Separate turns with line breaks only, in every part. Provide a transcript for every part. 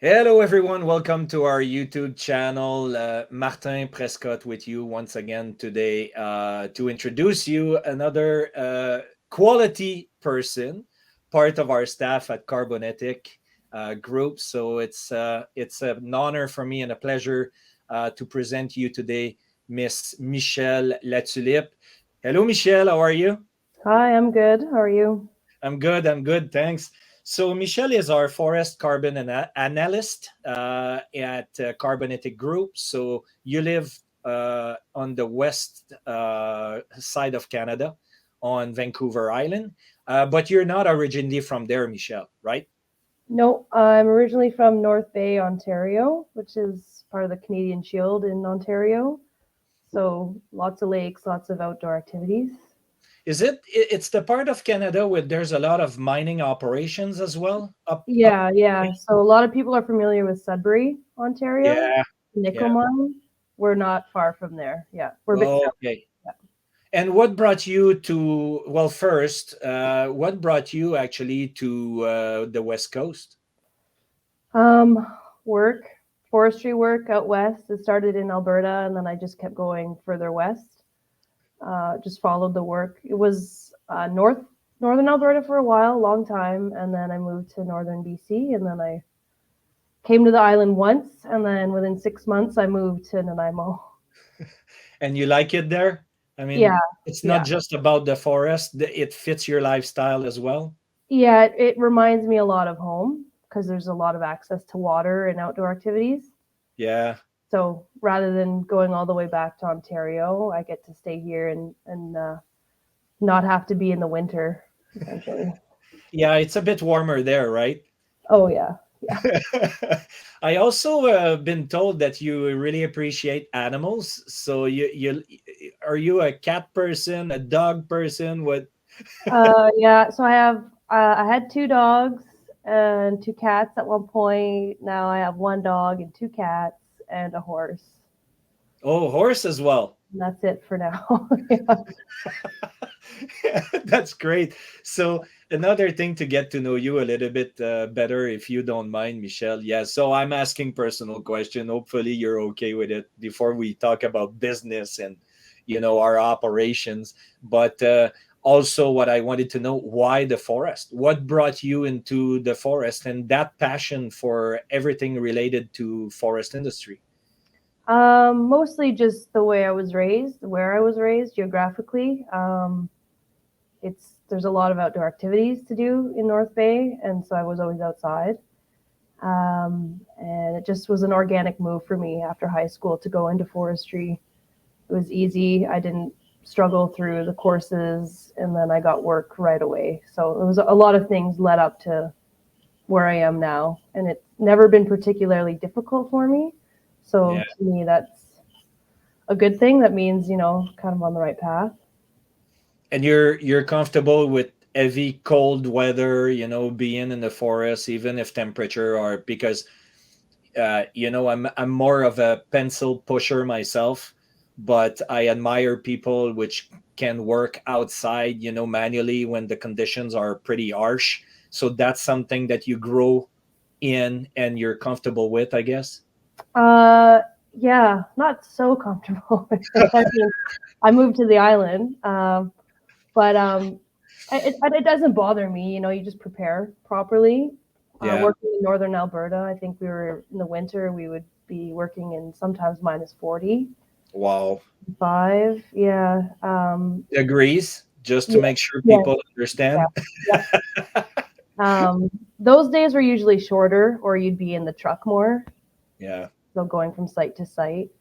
Hello, everyone. Welcome to our YouTube channel. Martin Prescott with you once again today to introduce you another quality person, part of our staff at CarbonEthic group. So it's an honor for me and a pleasure to present you today, Miss Michelle Latulippe. Hello, Michelle. How are you?
Hi, I'm good. How are you?
I'm good. I'm good. Thanks. So Michelle is our forest carbon analyst at CarbonEthic Group. So you live on the west side of Canada, on Vancouver Island, but you're not originally from there, Michelle, right?
No, I'm originally from North Bay, Ontario, which is part of the Canadian Shield in Ontario. So lots of lakes, lots of outdoor activities.
Is it? It's the part of Canada where there's a lot of mining operations as well. Up.
Yeah. So a lot of people are familiar with Sudbury, Ontario,
Yeah.
nickel
Yeah.
mine. We're not far from there. Yeah, we're a bit south.
Okay. And what brought you to, well, first, what brought you actually to the West Coast?
Work, forestry work out west. It started in Alberta, and then I just kept going further west. Just followed the work. It was northern Alberta for a while, long time, and then I moved to northern BC, and then I came to the island once, and then within 6 months I moved to Nanaimo.
And you like it there? I
Yeah,
mean, it's not
yeah,
just about the forest, it fits your lifestyle as well.
yeah. It reminds me a lot of home because there's a lot of access to water and outdoor activities.
Yeah.
So rather than going all the way back to Ontario, I get to stay here and not have to be in the winter essentially.
Yeah, it's a bit warmer there, right?
Oh yeah, yeah.
I also been told that you really appreciate animals. So you are you a cat person, a dog person? What?
Yeah, so I had two dogs and two cats at one point. Now I have one dog and two cats and a horse.
Oh, horse as well.
And that's it for now. Yeah.
That's great. So another thing to get to know you a little bit better, if you don't mind, Michelle. Yeah. So I'm asking personal question. Hopefully you're okay with it before we talk about business and our operations. But also, what I wanted to know: why the forest? What brought you into the forest and that passion for everything related to forest industry?
Mostly just the way I was raised, where I was raised geographically. There's a lot of outdoor activities to do in North Bay, and so I was always outside. And it just was an organic move for me after high school to go into forestry. It was easy. I didn't struggle through the courses, and then I got work right away. So it was a lot of things led up to where I am now, and it's never been particularly difficult for me. So
Yeah.
to me, that's a good thing. That means kind of on the right path.
And you're comfortable with heavy cold weather, being in the forest, even if temperature are because I'm more of a pencil pusher myself, but I admire people which can work outside, manually when the conditions are pretty harsh. So that's something that you grow in and you're comfortable with, I guess.
Uh, yeah, not so comfortable with it. I mean, I moved to the island, but it doesn't bother me. You just prepare properly.
Yeah.
Working in northern Alberta, I think we were in the winter. We would be working in sometimes minus 40,
Wow.
5. Yeah.
Degrees, just to
Yeah.
make sure
Yeah.
people
Yeah.
understand.
Yeah. Those days were usually shorter, or you'd be in the truck more,
Yeah.
so going from site to site.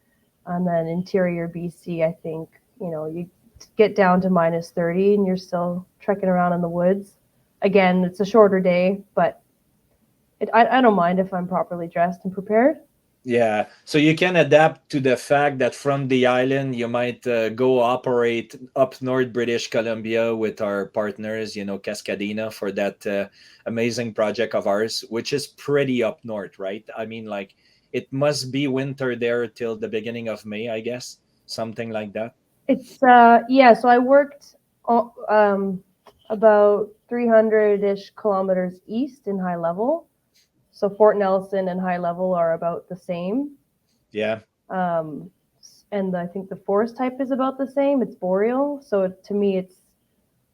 And then interior BC, I think you get down to minus 30, and you're still trekking around in the woods. Again, it's a shorter day, but I don't mind if I'm properly dressed and prepared.
Yeah, so you can adapt to the fact that from the island you might go operate up north British Columbia with our partners, Cascadena for that amazing project of ours, which is pretty up north, right? I mean, like it must be winter there till the beginning of May, I guess, something like that.
It's yeah. So I worked about 300-ish kilometers east in high level. So Fort Nelson and High Level are about the same.
Yeah.
And I think the forest type is about the same. It's boreal. So to me,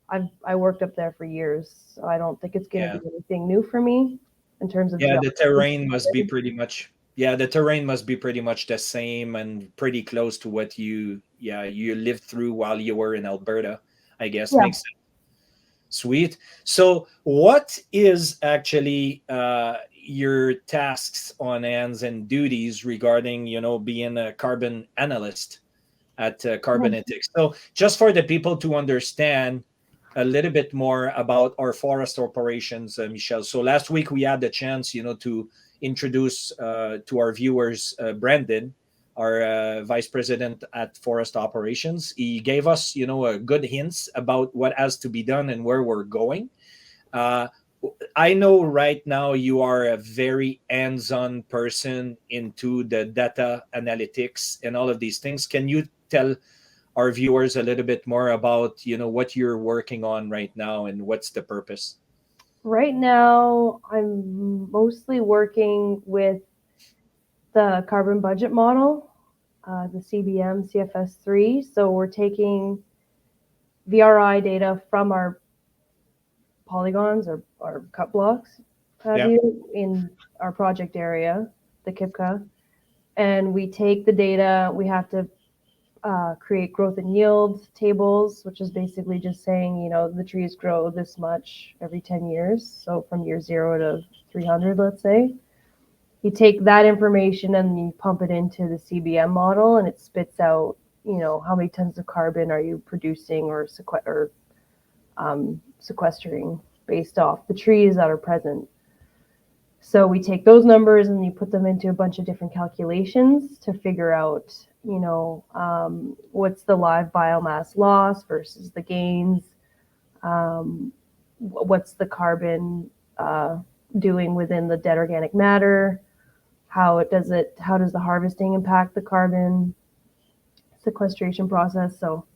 I worked up there for years. So I don't think it's going to
Yeah.
be anything new for me in terms of
Yeah, the
geography.
terrain must be pretty much, yeah, the terrain must be pretty much the same and pretty close to what you lived through while you were in Alberta, I guess.
Yeah.
Makes sense. Sweet. So what is actually your tasks on hands and duties regarding, being a carbon analyst at CarbonEthic? So just for the people to understand a little bit more about our forest operations, Michelle. So last week we had the chance, to introduce to our viewers Brandon, our vice president at Forest Operations. He gave us, a good hints about what has to be done and where we're going. Uh, I know right now you are a very hands-on person into the data analytics and all of these things. Can you tell our viewers a little bit more about what you're working on right now and what's the purpose?
Right now, I'm mostly working with the carbon budget model, the CBM CFS3. So we're taking VRI data from our polygons or cut blocks, have
Yeah.
you, in our project area, the KIPCA. And we take the data, we have to create growth and yield tables, which is basically just saying, the trees grow this much every 10 years. So from year 0 to 300, let's say. You take that information and you pump it into the CBM model, and it spits out, how many tons of carbon are you producing or sequestering based off the trees that are present. So we take those numbers and you put them into a bunch of different calculations to figure out, what's the live biomass loss versus the gains. What's the carbon doing within the dead organic matter? How does the harvesting impact the carbon sequestration process? So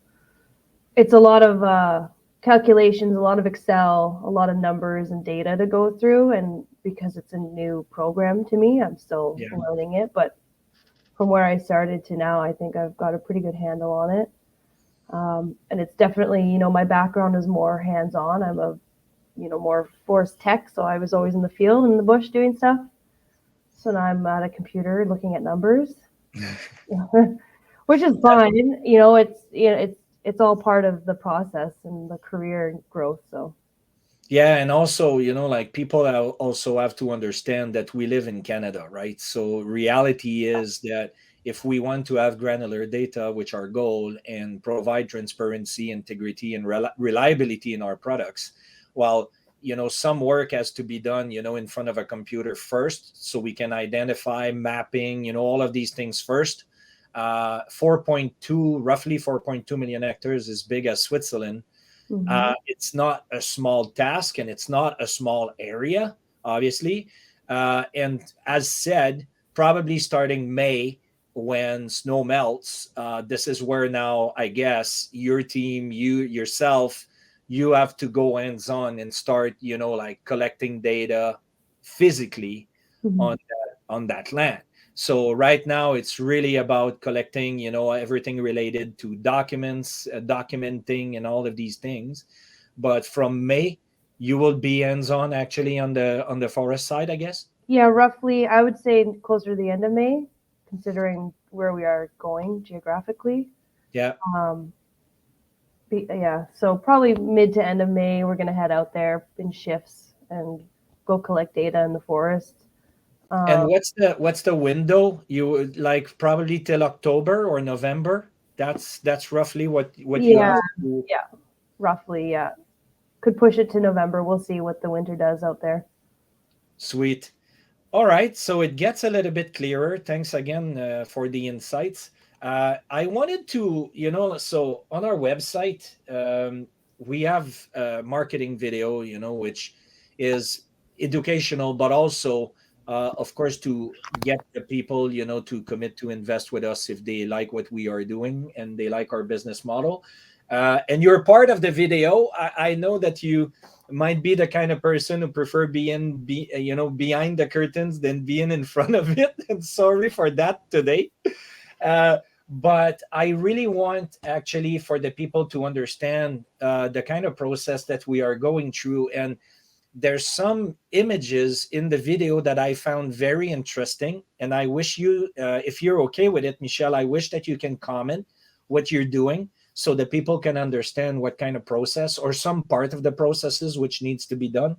it's a lot of calculations, a lot of Excel, a lot of numbers and data to go through. And because it's a new program to me, I'm still learning it. But from where I started to now, I think I've got a pretty good handle on it. And it's definitely, my background is more hands-on. I'm a, more forest tech. So I was always in the field in the bush doing stuff. So now I'm at a computer looking at numbers, which is fine. It's all part of the process and the career growth. So
Yeah, and also, like people also have to understand that we live in Canada, right? So reality is that if we want to have granular data, which our goal, and provide transparency, integrity, and reliability in our products, well, some work has to be done, in front of a computer first, so we can identify mapping, all of these things first. 4.2, roughly 4.2 million hectares is big as Switzerland. It's not a small task and it's not a small area, obviously. And as said, probably starting May, when snow melts, this is where now, I guess, your team, you yourself, you have to go hands on and start, like collecting data physically on that land. So right now it's really about collecting, everything related to documents, documenting, and all of these things. But from May, you will be hands-on actually on the forest side, I guess.
yeah, roughly, I would say closer to the end of May, considering where we are going geographically.
Yeah.
Um, yeah, so probably mid to end of May, we're going to head out there in shifts and go collect data in the forest.
And
Um,
what's the window? You would like probably till October or November? That's roughly what you
yeah,
have to.
yeah, roughly, yeah. Could push it to November. We'll see what the winter does out there.
Sweet. All right, so it gets a little bit clearer. Thanks again for the insights. I wanted to, so on our website, we have a marketing video, which is educational, but also, of course, to get the people, to commit to invest with us if they like what we are doing and they like our business model. And you're part of the video. I know that you might be the kind of person who prefer behind the curtains than being in front of it. And sorry for that today. Uh, but I really want actually for the people to understand the kind of process that we are going through. And there's some images in the video that I found very interesting. And I wish you, if you're okay with it, Michelle, I wish that you can comment what you're doing so that people can understand what kind of process or some part of the processes which needs to be done.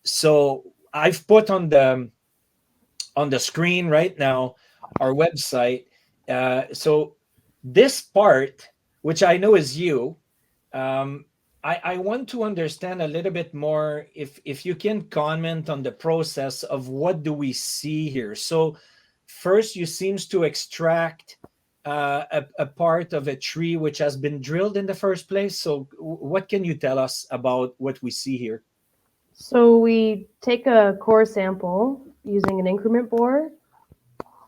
So I've put on the screen right now our website. So this part, which I know is you, um, I want to understand a little bit more if you can comment on the process of what do we see here. So first, you seems to extract a part of a tree which has been drilled in the first place. So what can you tell us about what we see here?
So we take a core sample using an increment bore,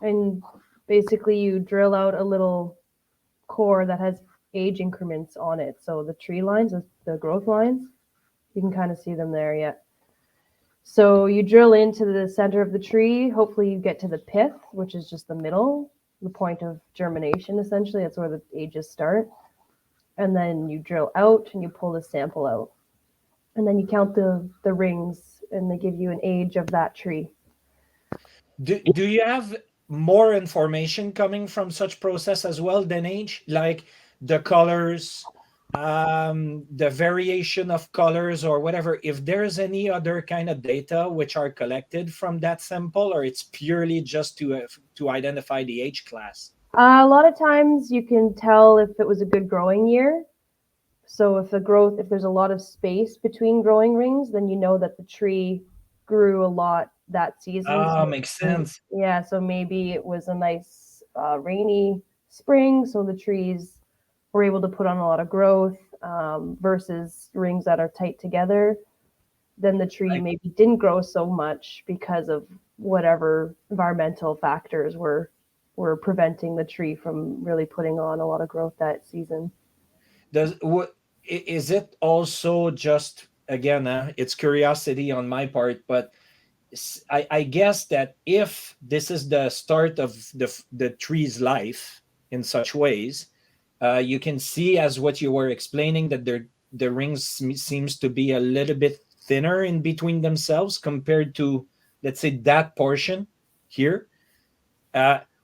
and basically you drill out a little core that has age increments on it. So the tree lines, the growth lines, you can kind of see them there yet. So you drill into the center of the tree. Hopefully you get to the pith, which is just the middle, the point of germination, essentially. That's where the ages start. And then you drill out and you pull the sample out. And then you count the rings, and they give you an age of that tree.
Do you have more information coming from such process as well than age, like the colors, the variation of colors or whatever? If there's any other kind of data which are collected from that sample, or it's purely just to identify the age class?
A lot of times you can tell if it was a good growing year. So if there's a lot of space between growing rings, then you know that the tree grew a lot that season.
Ah,
So
makes sense.
yeah, so maybe it was a nice rainy spring, so the trees were able to put on a lot of growth, versus rings that are tight together. Then the tree
Like,
maybe didn't grow so much because of whatever environmental factors were preventing the tree from really putting on a lot of growth that season.
does what is it also just again? It's curiosity on my part, but I guess that if this is the start of the tree's life in such ways, you can see as what you were explaining that the rings seems to be a little bit thinner in between themselves compared to, let's say, that portion here.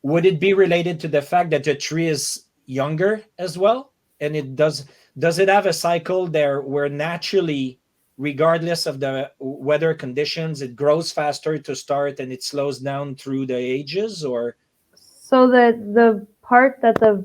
Would it be related to the fact that the tree is younger as well, and does it have a cycle there where naturally, regardless of the weather conditions, it grows faster to start and it slows down through the ages? Or
So the part that the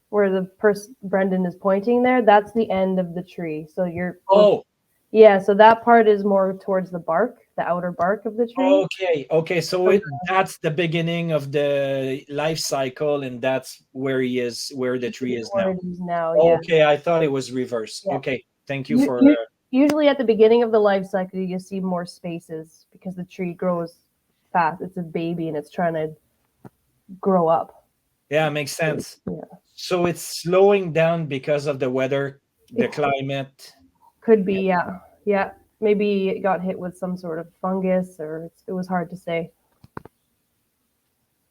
where the person Brendan is pointing there, that's the end of the tree. So
oh,
yeah, so that part is more towards the bark, the outer bark of the tree.
okay, so
So
that's the beginning of the life cycle, and that's where the tree is
where
now.
it is now, yeah.
Okay, I thought it was reverse.
Yeah.
Okay, thank you
You,
for
you, usually at the beginning of the life cycle, you see more spaces because the tree grows fast. It's a baby and it's trying to grow up.
yeah, makes sense.
Yeah.
So it's slowing down because of the weather, the
It
climate.
could be, yeah. Yeah. Maybe it got hit with some sort of fungus, or it was hard to say.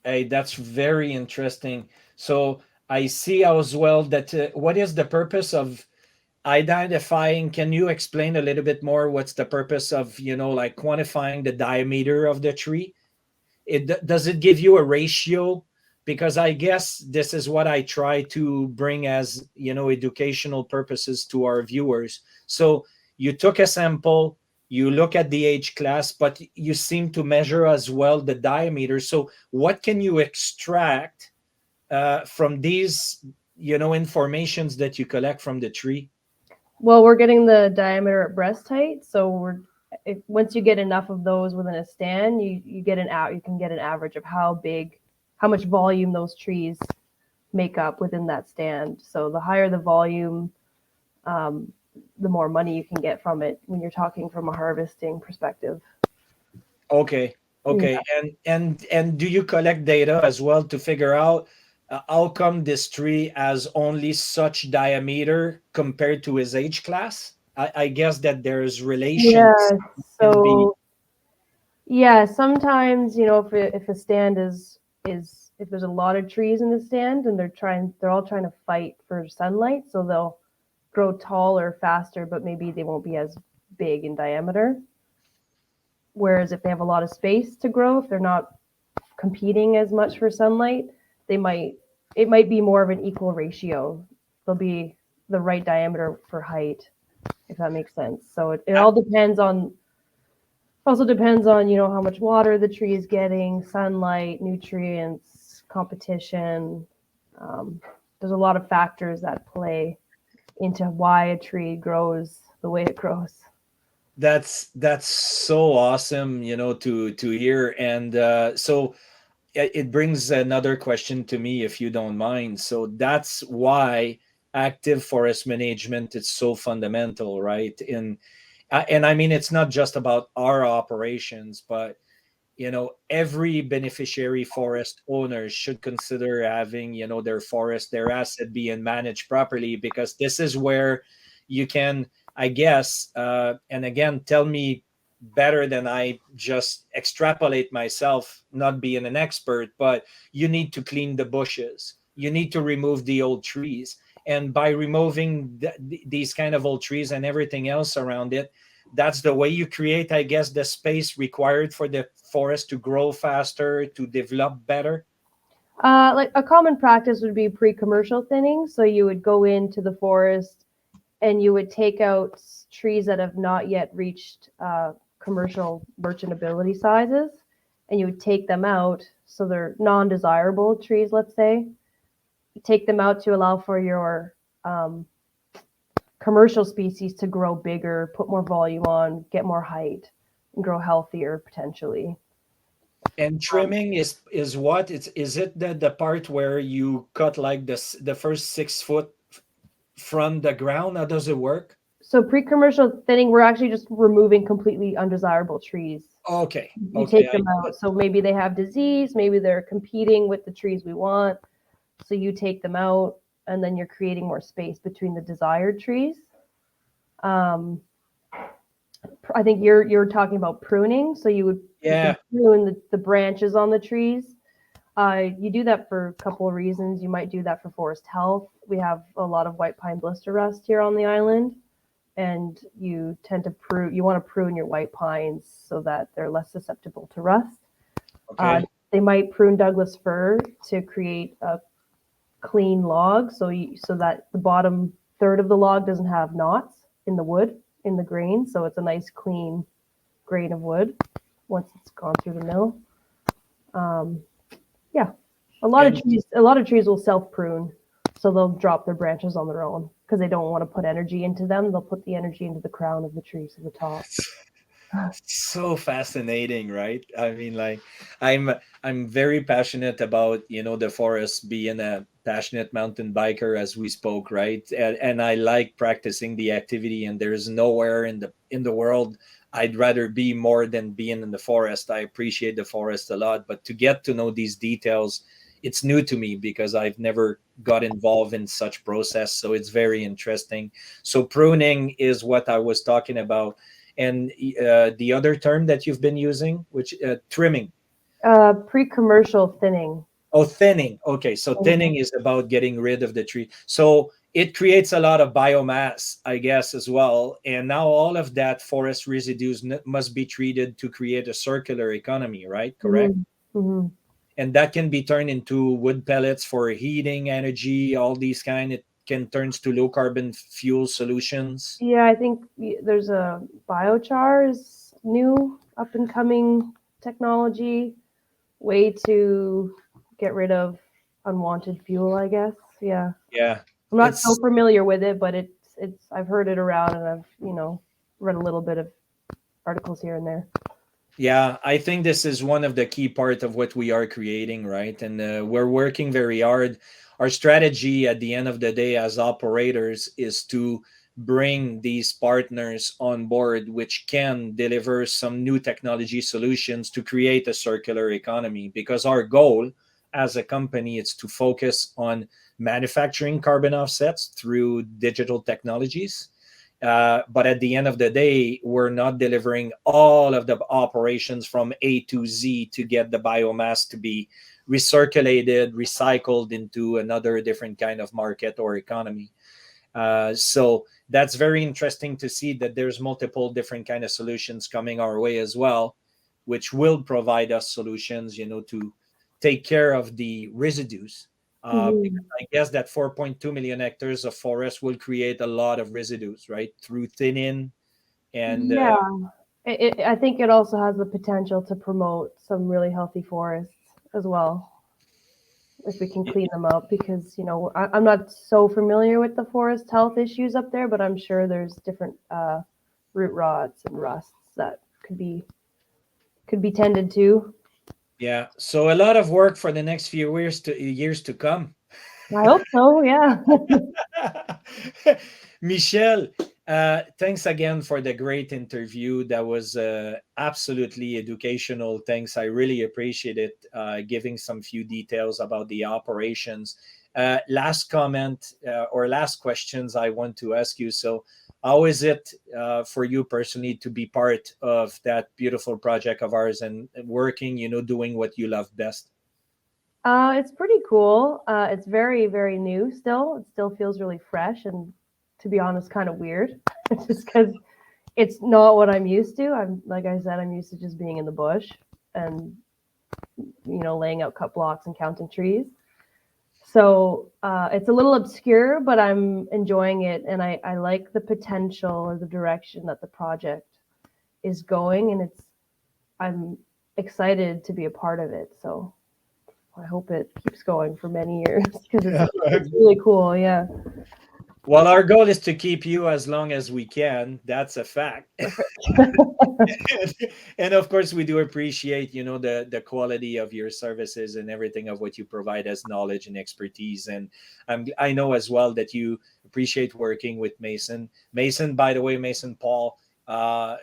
Hey, that's very interesting. So I see as well that what is the purpose of identifying? Can you explain a little bit more? What's the purpose of like quantifying the diameter of the tree? Does it give you a ratio? Because I guess this is what I try to bring as educational purposes to our viewers. So you took a sample, you look at the age class, but you seem to measure as well the diameter. So what can you extract from these informations that you collect from the tree?
Well, we're getting the diameter at breast height, so once you get enough of those within a stand, you get you can get an average of how much volume those trees make up within that stand. So the higher the volume, um, the more money you can get from it when you're talking from a harvesting perspective.
Okay.
Yeah.
Okay. And do you collect data as well to figure out how come this tree has only such diameter compared to his age class? I guess that there's relations
Yeah.
can be.
So yeah, sometimes if a stand is if there's a lot of trees in the stand and they're all trying to fight for sunlight, so they'll grow taller faster, but maybe they won't be as big in diameter. Whereas if they have a lot of space to grow, if they're not competing as much for sunlight, they might it might be more of an equal ratio. They'll be the right diameter for height, if that makes sense. So it all depends on also depends on how much water the tree is getting, sunlight, nutrients, competition. Um, there's a lot of factors that play into why a tree grows the way it grows.
That's so awesome, to hear. And so it brings another question to me, if you don't mind. So that's why active forest management is so fundamental, right? And I mean, it's not just about our operations, but every beneficiary forest owner should consider having their forest, their asset being managed properly, because this is where you can, I guess, and again, tell me better than I just extrapolate myself, not being an expert, but you need to clean the bushes, you need to remove the old trees, and by removing these kind of old trees and everything else around it, that's the way you create, I guess, the space required for the forest to grow faster, to develop better.
Like a common practice would be pre-commercial thinning. So you would go into the forest and you would take out trees that have not yet reached commercial merchantability sizes, and you would take them out. So they're non-desirable trees, let's say. You take them out to allow for your commercial species to grow bigger, put more volume on, get more height, and grow healthier potentially.
And trimming is what? Is it the part where you cut like the first 6 foot from the ground? How does it work?
So pre-commercial thinning, we're actually just removing completely undesirable trees.
Okay,
You
okay,
take
I
them
get
out.
it.
So maybe they have disease, maybe they're competing with the trees we want. So you take them out, and then you're creating more space between the desired trees. Um, I think you're talking about pruning. So you can
Yeah,
prune the branches on the trees. You do that for a couple of reasons. You might do that for forest health. We have a lot of white pine blister rust here on the island, and you want to prune your white pines so that they're less susceptible to rust. Uh,
okay.
they might prune Douglas fir to create a clean log, so that the bottom third of the log doesn't have knots in the wood in the grain, so it's a nice clean grain of wood once it's gone through the mill. Um, yeah,
And
a lot of trees will self prune, so they'll drop their branches on their own because they don't want to put energy into them. They'll put the energy into the crown of the tree, to the top.
so fascinating, right? I mean, like, i'm I'm very passionate about the forest, being a passionate mountain biker, as we spoke, right? And I like practicing the activity, and there's nowhere in the world I'd rather be more than being in the forest. I appreciate the forest a lot, but to get to know these details, it's new to me because I've never got involved in such process, so it's very interesting. So pruning is what I was talking about. And the other term that you've been using, which trimming.
Pre-commercial thinning.
Oh, thinning. Okay, so thinning is about getting rid of the tree. So it creates a lot of biomass, I guess, as well. And now all of that forest residues must be treated to create a circular economy, right? Correct.
Mm-hmm. Mm-hmm.
And that can be turned into wood pellets for heating, energy, all these kind. It can turns to low carbon fuel solutions.
Yeah, I think there's a biochar is new up and coming technology way to get rid of unwanted fuel, I guess. Yeah.
Yeah,
I'm not so
it's
familiar with it, but it's I've heard it around, and I've, read a little bit of articles here and there.
Yeah, I think this is one of the key part of what we are creating, right? And we're working very hard. Our strategy at the end of the day as operators is to bring these partners on board, which can deliver some new technology solutions to create a circular economy. Because our goal, as a company, it's to focus on manufacturing carbon offsets through digital technologies. But at the end of the day, we're not delivering all of the operations from A to Z to get the biomass to be recirculated, recycled into another different kind of market or economy. So that's very interesting to see that there's multiple different kind of solutions coming our way as well, which will provide us solutions, to take care of the residues. Because
Mhm.
I guess that 4.2 million hectares of forest will create a lot of residues, right, through thinning and
Yeah, I think it also has the potential to promote some really healthy forests as well, if we can clean them up. Because I'm not so familiar with the forest health issues up there, but I'm sure there's different root rots and rusts that could be tended to.
yeah. So a lot of work for the next few years to come.
I hope so. Yeah.
Michel, thanks again for the great interview. That was absolutely educational. Thanks. I really appreciate it, giving some few details about the operations. Last comment or last questions I want to ask you. So, how is it for you personally to be part of that beautiful project of ours and working, doing what you love best?
It's pretty cool. It's very, very new still. It still feels really fresh and, to be honest, kind of weird. Just because it's not what I'm used to. Like I said, I'm used to just being in the bush and laying out cut blocks and counting trees. So it's a little obscure, but I'm enjoying it, and I like the potential or the direction that the project is going, and I'm excited to be a part of it. So I hope it keeps going for many years because it's really cool. Yeah.
Well, our goal is to keep you as long as we can. That's a fact. And of course, we do appreciate, the quality of your services and everything of what you provide as knowledge and expertise. And I know as well that you appreciate working with Mason. Mason, by the way, Mason Paul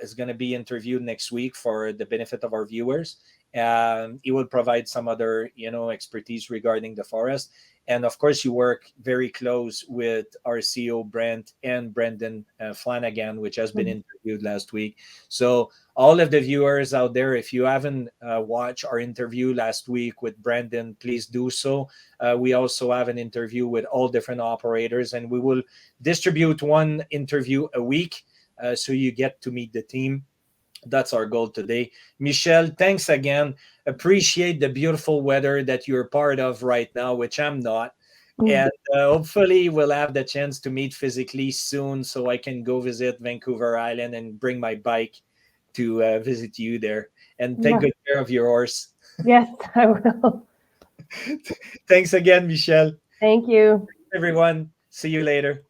is going to be interviewed next week for the benefit of our viewers. He will provide some other, expertise regarding the forest. And of course, you work very close with our CEO, Brent, and Brendan Flanagan, which has been interviewed last week. So, all of the viewers out there, if you haven't watched our interview last week with Brendan, please do so. We also have an interview with all different operators, and we will distribute one interview a week so you get to meet the team. That's our goal today. Michel, thanks again. Appreciate the beautiful weather that you're part of right now, which I'm not. And hopefully, we'll have the chance to meet physically soon so I can go visit Vancouver Island and bring my bike to visit you there. And take
Yeah.
good care of your horse.
Yes, I will.
Thanks again, Michel.
Thank you.
Everyone, see you later.